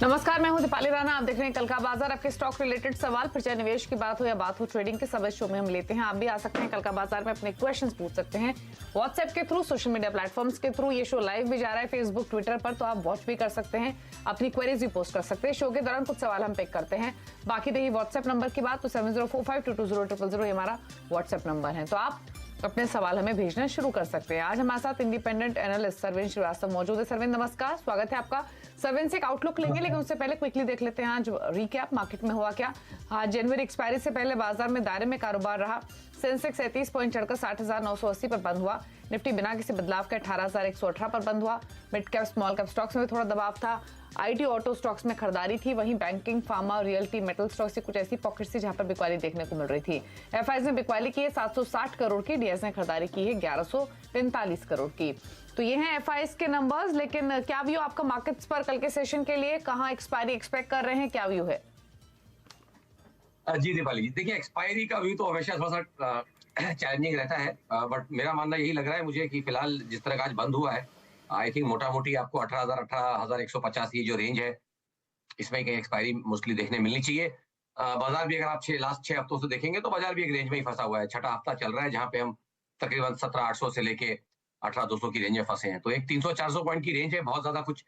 नमस्कार, मैं हूं दीपाली राणा। आप देख रहे हैं कल का बाजार। आपके स्टॉक रिलेटेड सवाल, फिर चाहे निवेश की बात हो या बात हो ट्रेडिंग के, सब इस शो में हम लेते हैं। आप भी आ सकते हैं कल का बाजार में, अपने क्वेश्चंस पूछ सकते हैं व्हाट्सएप के थ्रू, सोशल मीडिया प्लेटफॉर्म्स के थ्रू। ये शो लाइव भी जा रहा है फेसबुक ट्विटर पर, तो आप वॉच भी कर सकते हैं, अपनी क्वेरीज भी पोस्ट कर सकते हैं। शो के दौरान कुछ सवाल हम पिक करते हैं। बाकी रही व्हाट्सएप नंबर की बात, तो 7045220000 ये हमारा व्हाट्सएप नंबर है, तो आप अपने सवाल हमें भेजना शुरू कर सकते हैं। आज हमारे साथ इंडिपेंडेंट एनालिस्ट सरवीन श्रीवास्तव मौजूद है। सरवीन नमस्कार, स्वागत है आपका। सरवीन से एक आउटलुक लेंगे, लेकिन उससे पहले क्विकली देख लेते हैं आज रिकैप मार्केट में हुआ क्या। आज जनवरी एक्सपायरी से पहले बाजार में दायरे में कारोबार रहा। सेंसेक्स 37 पॉइंट चढ़कर 60,980 पर बंद हुआ। निफ्टी बिना किसी बदलाव के 18,118 पर बंद हुआ। Mid cap small cap stocks में भी थोड़ा दबाव था। आईटी ऑटो स्टॉक्स में खरीदारी थी, वहीं banking, pharma, realty, metal stocks की कुछ ऐसी पॉकेट्स थी जहां पर बिकवाली देखने को मिल रही थी। एफआईज ने बिकवाली की है 760 करोड़ की, डीएस ने खरीदारी की है 1145 करोड़ की। तो ये हैं एफआईज के नंबर्स। लेकिन क्या व्यू आपका मार्केट्स पर कल के सेशन के लिए? कहां एक्सपायरी एक्सपेक्ट कर रहे हैं, क्या व्यू है? जी दीपाली, देखिए एक्सपायरी का व्यू तो हमेशा थोड़ा सा चैलेंजिंग रहता है, बट मेरा मानना यही लग रहा है मुझे कि फिलहाल जिस तरह का आज बंद हुआ है, आई थिंक मोटा मोटी आपको 18,150 ये जो रेंज है, इसमें कहीं एक्सपायरी मोस्टली देखने मिलनी चाहिए। बाजार भी अगर आप लास्ट 6 हफ्तों से देखेंगे तो बाजार भी एक रेंज में ही फंसा हुआ है। छठा हफ्ता चल रहा है जहां पे हम तकरीबन 17,800 से लेके 18,200 की रेंज में फंसे हैं। तो एक 300-400 पॉइंट की रेंज है, बहुत ज्यादा कुछ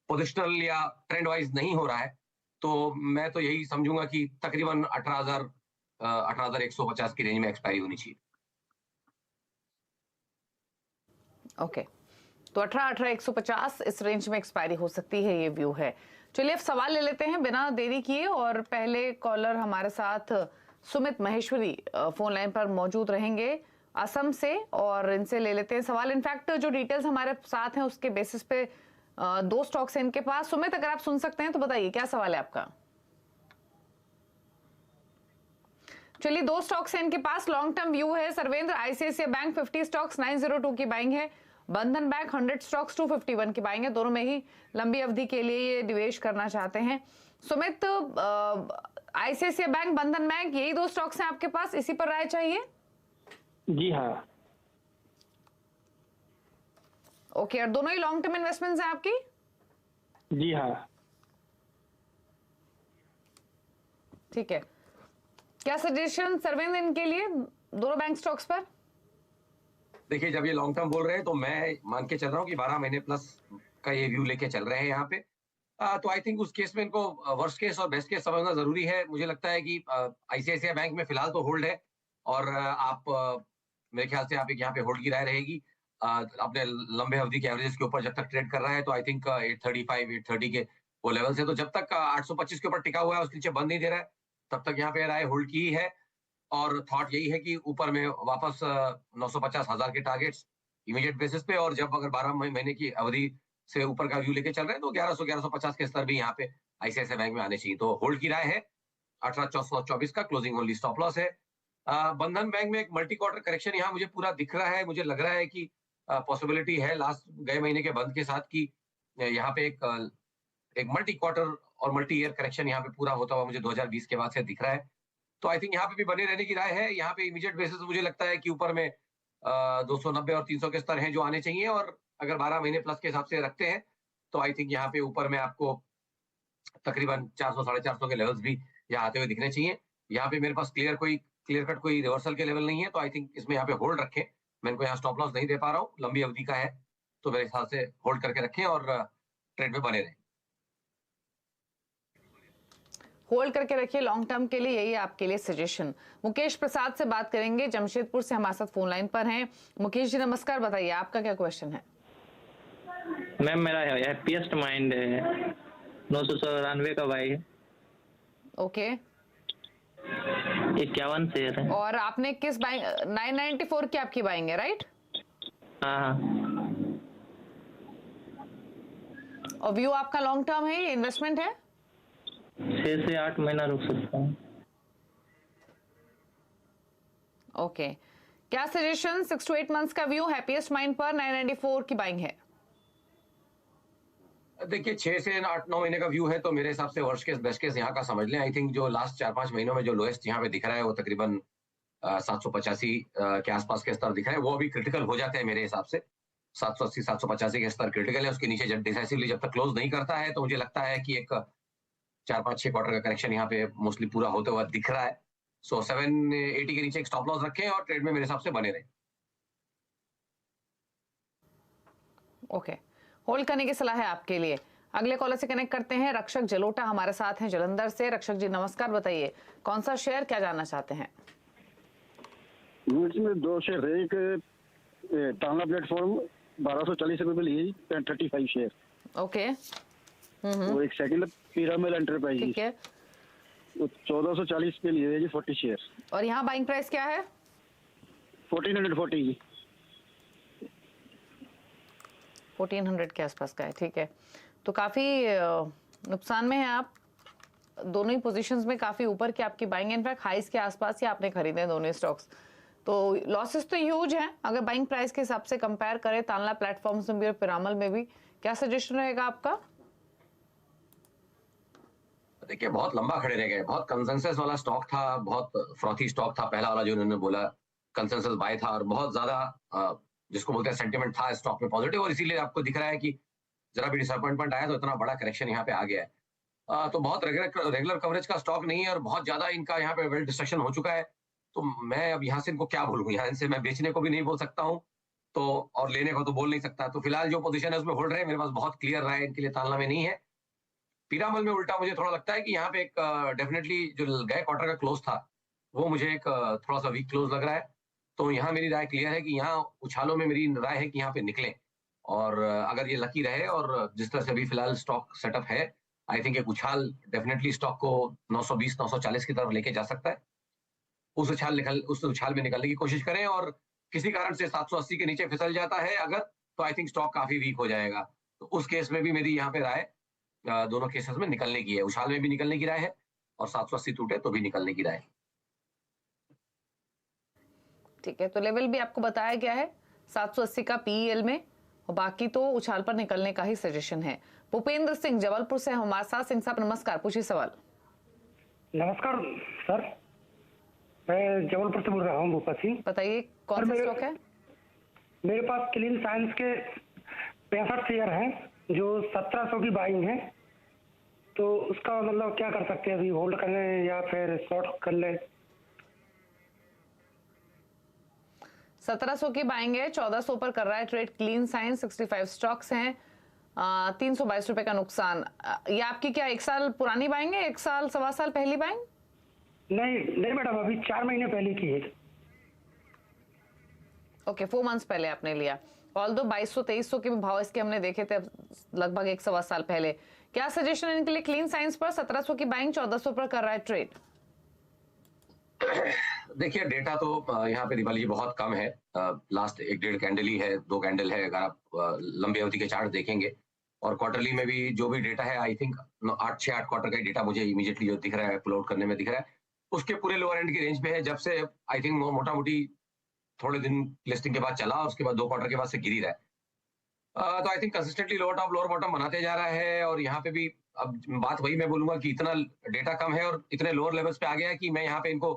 पोजिशनल या ट्रेंड वाइज नहीं हो रहा है। तो मैं तो यही समझूंगा कि तकरीबन 18,150 की रेंज में एक्सपायरी होनी चाहिए। ओके, तो 18,150 इस रेंज में एक्सपायरी हो सकती है, ये व्यू है। चलिए अब सवाल ले लेते हैं बिना देरी किए। और पहले कॉलर हमारे साथ सुमित महेश्वरी फोन लाइन पर मौजूद रहेंगे असम से, और इनसे ले लेते हैं सवाल। इनफैक्ट जो डिटेल्स हमारे साथ हैं उसके बेसिस पे दो स्टॉक्स हैं इनके पास। सुमित, अगर आप सुन सकते हैं तो बताइए क्या सवाल है आपका। चलिए, दो स्टॉक्स हैं इनके पास, लॉन्ग टर्म व्यू है। सर्वेंद्र, आईसीआईसीआई बैंक 50 स्टॉक्स 902 की बाइंग है। बंधन बैंक 100 स्टॉक्स 251 की बाइंग है। दोनों में ही लंबी अवधि के लिए ये निवेश करना चाहते हैं। सुमित, आईसीआईसीआई बैंक, बंधन बैंक, यही दो स्टॉक्स हैं आपके पास, इसी पर राय चाहिए? जी हाँ। ओके, और दोनों ही लॉन्ग टर्म इन्वेस्टमेंट्स हैं आपकी? जी हाँ। ठीक है, क्या सजेशन सर्वेंद्र इनके लिए दोनों बैंक स्टॉक्स पर? देखिए, जब ये लॉन्ग टर्म बोल रहे हैं तो मैं मान के चल रहा हूँ कि 12 महीने प्लस का ये व्यू लेके चल रहे हैं यहाँ पे। तो आई थिंक उस केस में इनको वर्स्ट केस और बेस्ट केस समझना जरूरी है। मुझे लगता है कि आईसीआईसीआई बैंक में फिलहाल तो होल्ड है, और मेरे ख्याल से आप एक यहाँ पे होल्ड की राय रहेगी। अपने लंबे अवधि के एवरेज के ऊपर जब तक ट्रेड कर रहा है तो आई थिंक 835 830 के वो लेवल से, तो जब तक 825 के ऊपर टिका हुआ है, उसके नीचे बंद नहीं दे रहा है, तब तक यहाँ पे राय होल्ड की ही है। और थॉट यही है कि ऊपर में वापस 950,000 के टारगेट्स इमीडिएट बेसिस पे, और जब अगर 12 महीने की अवधि से ऊपर का व्यू लेके चल रहे हैं तो 1100-1150 के स्तर भी यहाँ पे आईसीआईसीआई बैंक में आने चाहिए। तो होल्ड की राय है। 18,424 का क्लोजिंग ओनली स्टॉप लॉस है। बंधन बैंक में एक मल्टी क्वार्टर करेक्शन यहाँ मुझे पूरा दिख रहा है। मुझे लग रहा है कि पॉसिबिलिटी है लास्ट गए महीने के बंद के साथ की यहाँ पे एक मल्टी क्वार्टर और मल्टी ईयर करेक्शन यहाँ पे पूरा होता हुआ मुझे 2020 के बाद से दिख रहा है। तो आई थिंक यहाँ पे भी बने रहने की राय है। यहाँ पे इमीडिएट बेसिस मुझे लगता है कि ऊपर में 290 और 300 के स्तर हैं जो आने चाहिए, और अगर 12 महीने प्लस के हिसाब से रखते हैं तो आई थिंक यहाँ पे ऊपर में आपको तकरीबन 400-450 के लेवल्स भी यहाँ आते हुए दिखने चाहिए। यहाँ पे मेरे पास क्लियर कट कोई रिवर्सल के लेवल नहीं है, तो आई थिंक इसमें यहाँ पे होल्ड रखें। मैं इनको यहाँ स्टॉप लॉस नहीं दे पा रहा हूँ, लंबी अवधि का है, तो मेरे हिसाब से होल्ड करके रखें और ट्रेड में बने रहें। होल्ड करके रखिए लॉन्ग टर्म के लिए, यही आपके लिए सजेशन। मुकेश प्रसाद से बात करेंगे, जमशेदपुर से हमारे साथ फोन लाइन पर हैं। मुकेश जी नमस्कार, बताइए आपका क्या क्वेश्चन है? मैम, मेरा हैप्पीएस्ट माइंड है 994 का बाई है। ओके, 51 शेयर है। और आपने किस बाइंग? 994 की आपकी बाइंग है, राइट? हाँ। और व्यू आपका लॉन्ग टर्म है, ये इन्वेस्टमेंट है? 6 से 8 महीना रुक सकता हूँ। ओके, क्या सजेशन? 6 to 8 मंथ्स का व्यू हैप्पीएस्ट माइंड पर 994 की बाइंग है। देखिए, 6 से 8-9 महीने का व्यू है तो मेरे हिसाब से वर्स्ट केस बेस्ट केस यहाँ का समझ लें। आई थिंक जो लास्ट 4-5 महीनों में जो लोएस्ट यहाँ पे दिख रहा है वो तकरीबन 785 के आसपास के स्तर दिख रहे हैं। वो अभी क्रिटिकल हो जाते हैं मेरे हिसाब से। 780-785 के स्तर क्रिटिकल है, उसके नीचे जब डिसाइसिवली जब तक क्लोज नहीं करता है तो मुझे लगता है कि एक 4-5-6 क्वार्टर का करेक्शन यहाँ पे मोस्टली पूरा होते हुआ दिख रहा है। सो 780 के नीचे एक स्टॉप लॉस रखें और ट्रेड में मेरे हिसाब से बने रहें। ओके, होल्ड करने की सलाह है आपके लिए। अगले कॉलर से कनेक्ट करते हैं। रक्षक जलोटा हमारे साथ हैं जलंधर से। रक्षक जी नमस्कार, बताइए कौन सा शेयर, क्या जानना चाहते हैं? में 2 शेयर है। एक टांगा प्लेटफॉर्म 1240 रुपए पे लिए 35 शेयर। ओके। और एक सेकंड पिरामिड एंटरप्राइज, ठीक है। 1440 पे लिए जी 40 शेयर। और यहाँ बाइंग प्राइस क्या है? 1440 जी। 1400 के आसपास का है, ठीक है। तो काफी नुकसान में है आप। दोनों ही पोजीशंस में काफी ऊपर की आपकी बाइंग, इनफैक्ट हाइस के आसपास ही आपने खरीदे हैं दोनों स्टॉक्स। तो लॉसेस तो ह्यूज हैं अगर बाइंग प्राइस के हिसाब से कंपेयर करें तांला प्लेटफॉर्म्स में भी और पिरामल में भी। क्या सजेशन रहेगा आपका? देखिए बहुत लंबा खड़े रह गए, बहुत कंसेंसस वाला स्टॉक था, बहुत फ्रॉथी स्टॉक था पहला वाला जो उन्होंने बोला कंसेंसस बाय था, और बहुत ज्यादा जिसको बोलते हैं सेंटिमेंट था स्टॉक में पॉजिटिव, और इसीलिए आपको दिख रहा है कि जरा भी डिसअपॉइंटमेंट आया तो इतना बड़ा करेक्शन यहाँ पे आ गया है। तो बहुत रेगुलर कवरेज का स्टॉक नहीं है और बहुत ज्यादा इनका यहाँ पे वेल डिस्ट्रक्शन हो चुका है। तो मैं अब यहाँ से इनको क्या बोलूँ, यहाँ से मैं बेचने को भी नहीं बोल सकता हूँ तो, और लेने को तो बोल नहीं सकता। तो फिलहाल जो पोजीशन है उसमें होल्ड रहे, मेरे पास बहुत क्लियर राय इनके लिए तालना में नहीं है। पीरामल में उल्टा मुझे थोड़ा लगता है कि यहाँ पे एक डेफिनेटली जो गए क्वार्टर का क्लोज था वो मुझे एक थोड़ा सा वीक क्लोज लग रहा है। तो यहाँ मेरी राय क्लियर है कि यहाँ उछालों में मेरी राय है कि यहाँ पे निकलें, और अगर ये लकी रहे और जिस तरह से अभी फिलहाल स्टॉक सेटअप है, आई थिंक एक उछाल डेफिनेटली स्टॉक को 920-940 की तरफ लेके जा सकता है। उस उछाल में निकलने की कोशिश करें, और किसी कारण से 780 के नीचे फिसल जाता है अगर, तो आई थिंक स्टॉक काफी वीक हो जाएगा। तो उस केस में भी मेरी यहाँ पे राय दोनों केसेस में निकलने की है, उछाल में भी निकलने की राय है और 780 टूटे तो भी निकलने की राय है। ठीक है, तो लेवल भी आपको बताया गया है 780 का पीईएल में, और बाकी तो उछाल पर निकलने का ही सजेशन है। भूपेंद्र सिंह जबलपुर से हमारे साथ। सिंह साहब नमस्कार, पूछिए सवाल। नमस्कार सर, मैं जबलपुर से बोल रहा हूँ भूपा सिंह। बताइए कौन सा स्टॉक है? मेरे पास क्लीन साइंस के 65 शेयर हैं जो 1700 की बाइंग है, तो उसका मतलब क्या कर सकते हैं, अभी होल्ड कर लें या फिर शॉर्ट कर लें? 1700 की बाइंग है, 1400 पर कर रहा है ट्रेड क्लीन साइंस। 65 स्टॉक्स हैं, 322 रुपए का नुकसान। ये आपकी क्या 1 साल पुरानी बाइंग है, 1 साल सवा साल पहली बाइंग? नहीं मैडम, अभी 4 महीने पहले की है। ओके, 4 मंथ्स पहले आपने लिया। ऑल्दो 2200-2300 के भी भाव इसके हमने देखे थे लगभग 1 सवा साल पहले। क्या सजेशन है इनके लिए? क्लीन साइंस पर 1700 की बाइंग, 1400 पर कर रहा है ट्रेड। देखिए डेटा तो यहाँ पे दिवाली बहुत कम है, लास्ट 1-1.5 कैंडल ही है, 2 कैंडल है अगर आप लंबी अवधि के चार्ट देखेंगे, और क्वार्टरली में भी जो भी डेटा है आई थिंक 8 क्वार्टर का डेटा मुझे इमीडिएटली जो दिख रहा है अपलोड करने में दिख रहा है, उसके पूरे लोअर एंड की रेंज पे है। जब से आई थिंक मोटा मोटी थोड़े दिन लिस्टिंग के बाद चला, उसके बाद 2 क्वार्टर के बाद से गिर ही रहा है। तो I think consistently lower top lower bottom बनाते जा रहा है, और यहाँ पे भी अब बात वही मैं बोलूंगा कि इतना डेटा कम है और इतने लोअर लेवल्स पे आ गया है कि मैं यहाँ पे इनको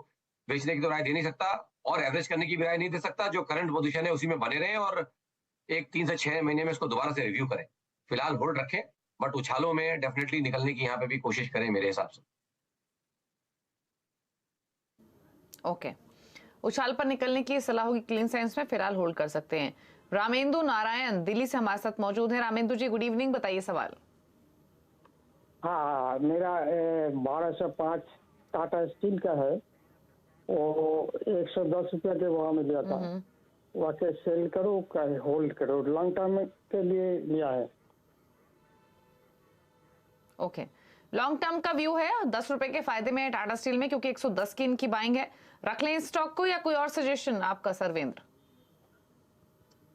बेचने की तो राय दे नहीं सकता और एवरेज करने की भी राय नहीं दे सकता। जो करंट पोजीशन है उसी में बने रहें और 3 से 6 महीने में इसको दोबारा से रिव्यू करें। फिलहाल होल्ड रखें, बट उछालों में डेफिनेटली निकलने की यहाँ पे भी कोशिश करें मेरे हिसाब से। ओके, उछाल पर निकलने की सलाह होगी क्लीन साइंस में, फिलहाल होल्ड कर सकते हैं। रामेंदु नारायण दिल्ली से हमारे साथ मौजूद है। रामेंदु जी गुड इवनिंग, बताइए सवाल। हाँ, मेरा 1205 टाटा स्टील का है, वो 110 रुपया के भाव में दिया था, वाकई सेल करो का होल्ड करो? लॉन्ग टर्म के लिए लिया है। ओके, लॉन्ग टर्म का व्यू है, 10 रुपए के फायदे में है टाटा स्टील में, क्योंकि 110 की इनकी बाइंग है। रख लें इस स्टॉक को या कोई और सजेशन आपका सर्वेंद्र?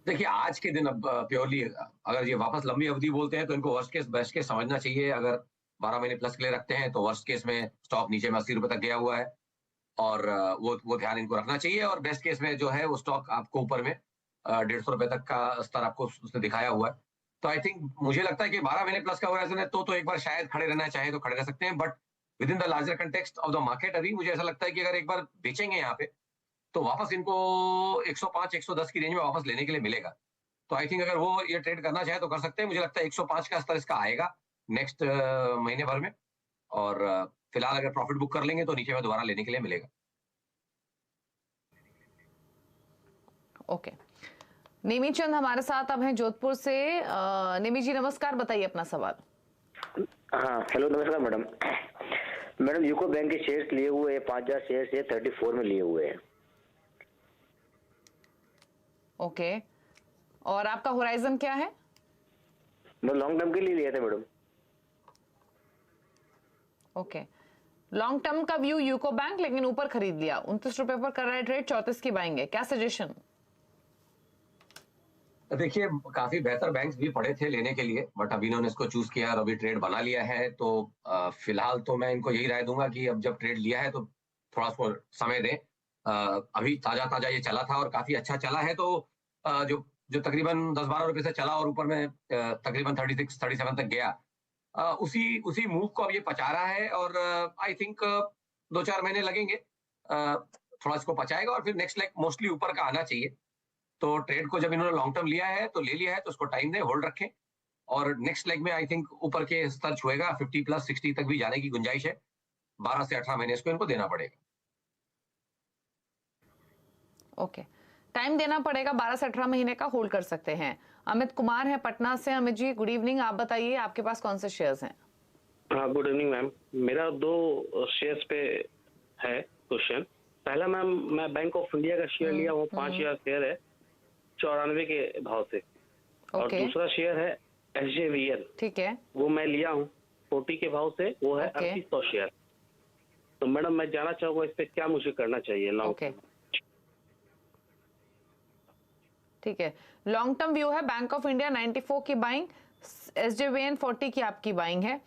देखिए आज के दिन अब प्योरली अगर ये वापस लंबी अवधि बोलते हैं तो इनको वर्स्ट केस बेस्ट केस समझना चाहिए। अगर 12 महीने प्लस के लिए रखते हैं तो वर्स्ट केस में स्टॉक नीचे में 80 रुपए तक गया हुआ है, और वो ध्यान इनको रखना चाहिए। और बेस्ट केस में जो है वो स्टॉक आपको ऊपर में 150 रुपए तक का स्तर आपको उसने दिखाया हुआ है। तो आई थिंक मुझे लगता है कि 12 महीने प्लस का होराइजन है तो एक बार शायद खड़े रहना चाहे तो खड़े रह सकते हैं, but with in the larger context of the market अभी मुझे ऐसा लगता है कि अगर एक बार बेचेंगे यहाँ पे तो वापस इनको 105-110 की रेंज में वापस लेने के लिए मिलेगा। तो आई थिंक अगर वो ये ट्रेड करना चाहे तो कर सकते हैं। मुझे लगता है 105 का स्तर इसका आएगा नेक्स्ट महीने भर में, और फिलहाल अगर प्रॉफिट बुक कर लेंगे तो नीचे में दोबारा लेने के लिए मिलेगा। ओके, निमी चंद हमारे साथ अब हैं जोधपुर से। निमी जी नमस्कार, बताइए अपना सवाल। हाँ हेलो नमस्कार मैडम। मैडम यूको बैंक के शेयर्स लिए हुए 5000 शेयर्स है 34 में लिए हुए हैं। ओके, और आपका होराइजन क्या है? मैं लॉन्ग टर्म के लिए लिया था मैडम। ओके, लॉन्ग टर्म का व्यू यूको बैंक, लेकिन ऊपर खरीद लिया, 29 रुपए पर कर रहा है ट्रेड, 34 की बाइंग है, क्या सजेशन? देखिए काफी बेहतर बैंक्स भी पड़े थे लेने के लिए, बट अभी इन्होंने इसको चूज किया और अभी ट्रेड बना लिया है, तो फिलहाल तो मैं इनको यही राय दूंगा कि अब जब ट्रेड लिया है तो थोड़ा सा समय दें। अभी ताजा ताजा ये चला था और काफी अच्छा चला है, तो जो जो तकरीबन 10-12 रुपए से चला और ऊपर में तकरीबन 36-37 तक गया, उसी मूव को अब ये पचा रहा है और आई थिंक 2-4 महीने लगेंगे, थोड़ा इसको पचाएगा और फिर नेक्स्ट लेग मोस्टली ऊपर का आना चाहिए। तो ट्रेड को जब इन्होंने लॉन्ग टर्म लिया है तो ले लिया है, तो उसको टाइम दें, होल्ड रखें और नेक्स्ट लेग में आई थिंक ऊपर के स्तर छुएगा, 50+ 60 तक भी जाने की गुंजाइश है। 12 से 18 महीने इसको इनको देना पड़ेगा। ओके, टाइम देना पड़ेगा, 12 से 18 महीने का होल्ड कर सकते हैं। अमित कुमार है पटना से। अमित जी गुड इवनिंग, आप बताइए आपके पास कौन से शेयर्स हैं? हाँ गुड इवनिंग मैम। मेरा 2 शेयर्स पे है क्वेश्चन। पहला मैम, मैं बैंक ऑफ इंडिया का शेयर लिया हूँ, 5000 शेयर है 94 के भाव से। और दूसरा शेयर है SJVN, ठीक है, वो मैं लिया हूँ 40 के भाव से, वो है 3800 शेयर। तो मैडम मैं जानना चाहूंगा इस पे क्या मुझे करना चाहिए लॉन्ग टर्म? ठीक है, लॉन्ग टर्म व्यू है बैंक ऑफ इंडिया 94 की बाइंग, SJVN 40 की आपकी बाइंग है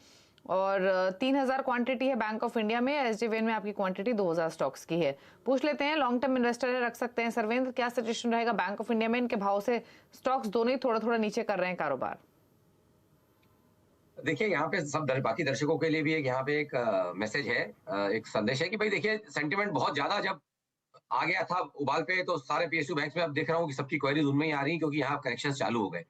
और 3000 क्वांटिटी है बैंक ऑफ इंडिया में, SJVN में आपकी क्वांटिटी 2000 स्टॉक्स की है। पूछ लेते हैं, लॉन्ग टर्म इन्वेस्टर है, रख सकते हैं। सर्वेंद्र, क्या सजेशन रहेगा बैंक ऑफ इंडिया में? इनके भाव से स्टॉक्स दोनों ही थोड़ा थोड़ा नीचे कर रहे हैं कारोबार। देखिए यहाँ पे सब बाकी दर्शकों के लिए भी एक यहाँ पे एक मैसेज है, एक संदेश है कि भाई देखिए सेंटिमेंट बहुत ज्यादा जब आ गया था उबाल पे, तो सारे PSU बैंक्स में अब देख रहा हूँ कि सबकी क्वेरीज उनमें ही आ रही है, क्योंकि यहाँ करेक्शन चालू हो गए।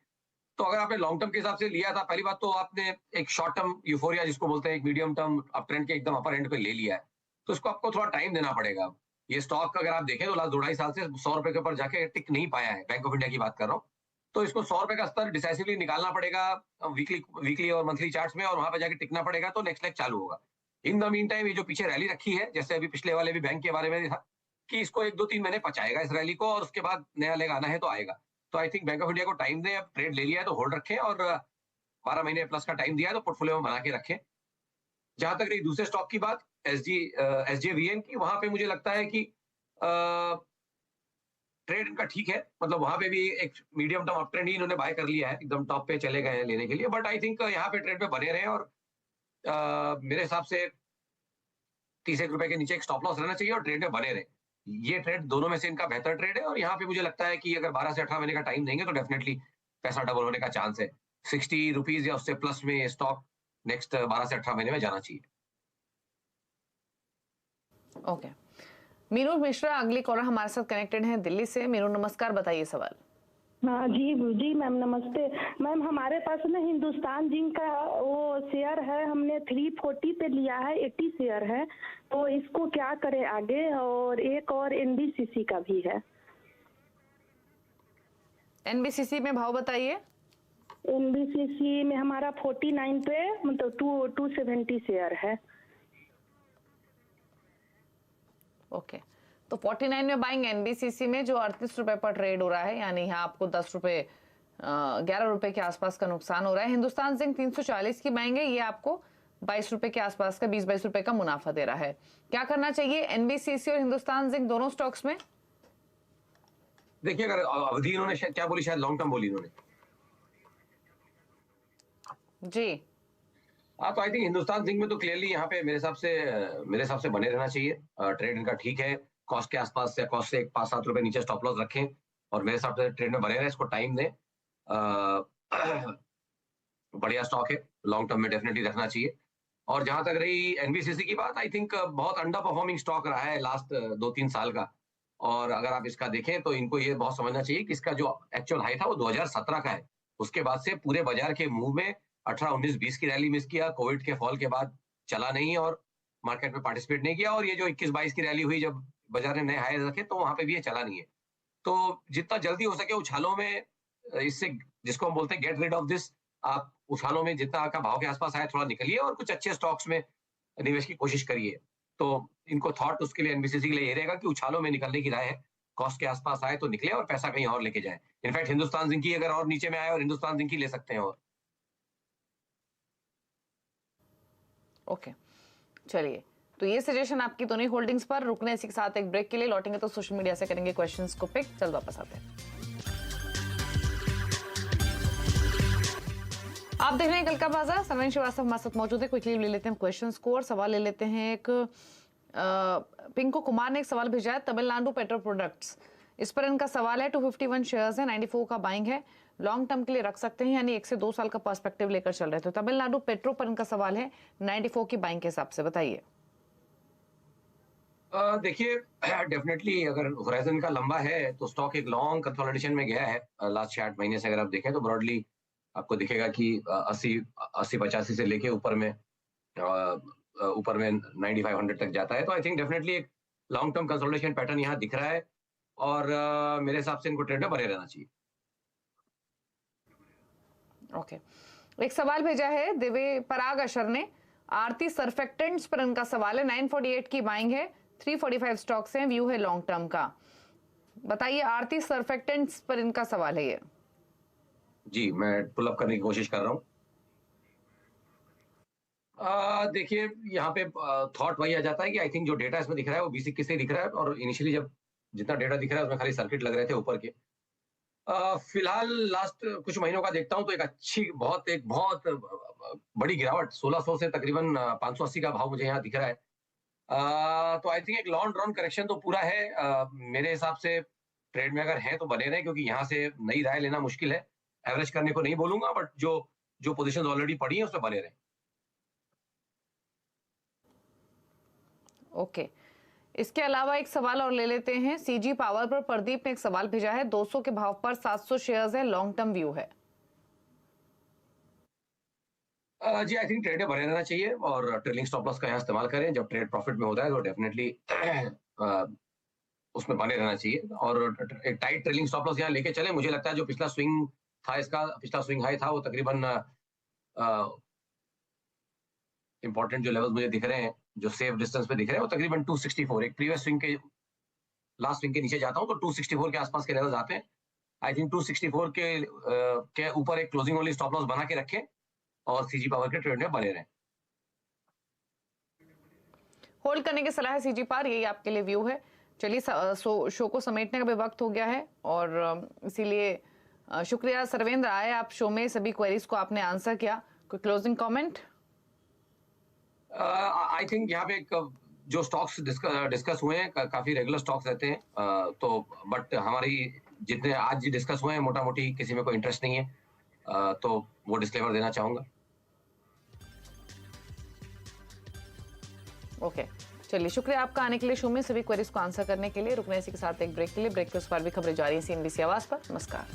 तो अगर आपने लॉन्ग टर्म के हिसाब से लिया था, पहली बात तो आपने एक शॉर्ट टर्म यूफोरिया जिसको बोलते हैं, एक मीडियम टर्म अप ट्रेंड के एकदम अपर एंड पे ले लिया है, तो इसको आपको थोड़ा टाइम देना पड़ेगा। ये स्टॉक अगर आप देखें तो लास्ट 2-2.5 साल से 100 रुपए के ऊपर जाके टिक नहीं पाया है, बैंक ऑफ इंडिया की बात कर रहा हूँ। तो इसको 100 रुपए का स्तर डिसाइसिवली निकालना पड़ेगा वीकली और मंथली चार्ट्स में, और वहां पे जाके टिकना पड़ेगा, तो नेक्स्ट लेग चालू होगा। इन द मीन टाइम ये जो पीछे रैली रखी है, जैसे अभी पिछले वाले भी बैंक के बारे में था कि इसको 1-2-3 महीने पचाएगा इस रैली को, और उसके बाद नया लेग आना है तो आएगा। तो I think bank of India को टाइम दें, अब ट्रेड ले लिया है तो होल्ड रखें और 12 महीने प्लस का टाइम दिया है तो पोर्टफोलियो में बना के रखें। जहां तक रही दूसरे स्टॉक की बात, SJVN की, वहां पे मुझे लगता है कि ट्रेड इनका ठीक है, मतलब वहां पे भी एक मीडियम टर्म अप ट्रेंड ही इन्होंने बाय कर लिया है, एकदम टॉप पे चले गए हैं लेने के लिए, बट आई थिंक यहाँ पे ट्रेड पे बने रहे और मेरे हिसाब से 30 रुपए के नीचे एक स्टॉप लॉस रहना चाहिए और ट्रेड में बने रहे। ये ट्रेड दोनों में से इनका बेहतर ट्रेड है और यहाँ पे मुझे लगता है कि अगर 12 से 18 महीने का टाइम देंगे तो डेफिनेटली पैसा डबल होने का चांस है। 60 रुपीज या उससे प्लस में ये स्टॉक नेक्स्ट 12 से 18 महीने में जाना चाहिए। ओके, मीनू मिश्रा अगली कॉलर हमारे साथ कनेक्टेड हैं दिल्ली से। मीनू नमस्कार, बताइए सवाल। हाँ जी मैम नमस्ते। मैम हमारे पास ना हिंदुस्तान जिंक का वो शेयर है, हमने 340 पे लिया है, 80 शेयर है, तो इसको क्या करें आगे? और एक और NBCC का भी है। NBCC में भाव बताइए। NBCC में हमारा 49 पे मतलब 270 शेयर है। ओके, तो 49 में बाइंग NBCC में, जो 38 रुपए पर ट्रेड हो रहा है, यानी यहाँ आपको 10 रुपए 11 रुपए के आसपास का नुकसान हो रहा है। हिंदुस्तान जिंक 340 की बाइंग है, ये आपको 22 रुपए के आसपास का 20-22 रुपए का मुनाफा दे रहा है। क्या करना चाहिए NBCC और हिंदुस्तान जिंक दोनों स्टॉक्स में? देखिए अगर अवधि इन्होंने क्या बोली, शायद लॉन्ग टर्म बोली इन्होंने जी। हाँ, तो आई थिंक हिंदुस्तान जिंक में तो क्लियरली यहाँ पे मेरे हिसाब से बने रहना चाहिए। ट्रेड इनका ठीक है, कॉस्ट के आसपास से, कॉस्ट से 5-7 रुपए नीचे स्टॉप लॉस रखें और मेरे हिसाब से ट्रेड में बने रहे, इसको टाइम दें। बढ़िया स्टॉक है, लॉन्ग टर्म में डेफिनेटली रखना चाहिए। और जहां तक रही NBCC की बात, आई थिंक बहुत अंडर परफॉर्मिंग स्टॉक रहा है लास्ट 2-3 साल का, और अगर आप इसका देखें तो इनको ये बहुत समझना चाहिए कि इसका जो एक्चुअल हाई था वो 2017 का है। उसके बाद से पूरे बाजार के मूव में 18, 19, 20 की रैली मिस किया, कोविड के फॉल के बाद चला नहीं और मार्केट में पार्टिसिपेट नहीं किया, और ये जो 21-22 की रैली हुई जब बाजार ने नए हाई रखे तो वहां पे भी ये चला नहीं है। तो जितना जल्दी हो सके उछालों में इससे, जिसको हम बोलते हैं गेट रिड ऑफ दिस, आप उछालों में जितना आपका भाव के आसपास आए थोड़ा निकलिए और कुछ अच्छे स्टॉक्स में निवेश की कोशिश करिए। तो इनको थॉट उसके लिए, एनबीसीसी के लिए ये रहेगा कि उछालों में निकलने की राय है, कॉस्ट के आसपास आए तो निकले और पैसा कहीं और लेके जाए। इनफैक्ट हिंदुस्तान जिंक की अगर और नीचे में आए और हिंदुस्तान जिंक की ले सकते हैं। और ओके, चलिए, तो ये सजेशन आपकी दोनों होल्डिंग्स पर। रुकने इसी के साथ एक ब्रेक के लिए, लौटेंगे तो सोशल मीडिया से करेंगे क्वेश्चंस को पिक। चल वापस आते हैं। आप देख रहे हैं कल का बाजार, सरवीन श्रीवास्तव हमारे साथ मौजूद है। क्विकली ले लेते हैं क्वेश्चंस को और सवाल ले लेते हैं। एक पिंको कुमार ने एक सवाल भेजा है, तमिलनाडु पेट्रो प्रोडक्ट्स, इस पर इनका सवाल है 251 शेयर्स है, 94 का बाइंग है, लॉन्ग टर्म के लिए रख सकते हैं, यानी 1 से 2 साल का पर्सपेक्टिव लेकर चल रहे थे। तमिलनाडु पेट्रो पर इनका सवाल है 94 की बाइंग के हिसाब से, बताइए। देखिए, डेफिनेटली अगर होराइजन का लंबा है तो स्टॉक एक लॉन्ग कंसोलिडेशन में गया है लास्ट 6-8 महीने से। अगर आप देखें तो ब्रॉडली आपको दिखेगा कि 80-85 से लेके ऊपर में 9500 तक जाता है। तो आई थिंक डेफिनेटली एक लॉन्ग टर्म कंसोलिडेशन पैटर्न यहाँ दिख रहा है और मेरे हिसाब से इनको ट्रेड में बने रहना चाहिए। ओके, एक सवाल भेजा है दिव्य पराग अशर ने, आरती सर्फेक्टेंट्स पर इनका सवाल है, 948 की बाइंग है, 345 स्टॉक्स हैं, व्यू है लॉन्ग टर्म का, बताइए। आरती सर्फेक्टेंट्स पर इनका सवाल है ये। जी, मैं पुल अप करने की कोशिश कर रहा हूँ। देखिए, यहाँ पे थॉट वही आ जाता है कि आई थिंक जो डेटा इसमें दिख रहा है वो 20-21 से दिख रहा है, और इनिशियली जब जितना डेटा दिख रहा है उसमें खाली सर्किट लग रहे थे ऊपर के। फिलहाल लास्ट कुछ महीनों का देखता हूँ तो एक बहुत बड़ी गिरावट 1600 से तकरीबन 580 का भाव मुझे यहाँ दिख रहा है। तो आई थिंक एक लॉन्ग रन करेक्शन तो पूरा है। मेरे हिसाब से ट्रेड में अगर है तो बने रहे, क्योंकि यहाँ से नई राय लेना मुश्किल है। एवरेज करने को नहीं बोलूंगा, बट जो पोजीशंस ऑलरेडी पड़ी हैं उसमें बने रहे। ओके, इसके अलावा एक सवाल और ले लेते हैं। सीजी पावर पर प्रदीप ने एक सवाल भेजा है, 200 के भाव पर 700 शेयर्स है, लॉन्ग टर्म व्यू है। जी, आई थिंक ट्रेड में बने रहना चाहिए और ट्रेलिंग स्टॉप लॉस का यहाँ इस्तेमाल करें। जब ट्रेड प्रॉफिट में होता है तो डेफिनेटली उसमें बने रहना चाहिए और एक टाइट ट्रेलिंग स्टॉप लॉस यहाँ लेके चले। मुझे लगता है जो पिछला स्विंग था, इसका पिछला स्विंग हाई था, वो तकरीबन इंपॉर्टेंट जो लेवल्स मुझे दिख रहे हैं, जो सेफ डिस्टेंस पे दिख रहे हैं, वो तकरीबन 264, एक प्रीवियस स्विंग के लास्ट स्विंग के नीचे जाता हूं तो 264 के आसपास के लेवल्स आते हैं। आई थिंक 264 के ऊपर एक क्लोजिंग ओनली स्टॉप लॉस बना के रखें और सीजी पावर के ट्रेड में बने रहें। होल्ड करने की सलाह है सीजी पावर, यही आपके लिए व्यू है। चलिए, शो को समेटने का भी वक्त हो गया है और इसीलिए शुक्रिया सर्वेंद्र, आए आप शो में, सभी क्वेरीज को आपने आंसर किया। कोई क्लोजिंग कमेंट? आई थिंक यहाँ पे जो स्टॉक्स डिस्कस हुए हैं काफी रेगुलर स्टॉक्स रहते हैं, तो बट हमारी जितने आज डिस्कस हुए हैं मोटा मोटी किसी में कोई इंटरेस्ट नहीं है, तो वो डिस्क्लेमर देना चाहूंगा। ओके, चलिए, शुक्रिया आपका आने के लिए शो में, सभी क्वेरीज को आंसर करने के लिए। रुकने इसी के साथ एक ब्रेक के लिए, ब्रेक के उस पर भी खबरें जारी हैं CNBC आवाज पर। नमस्कार।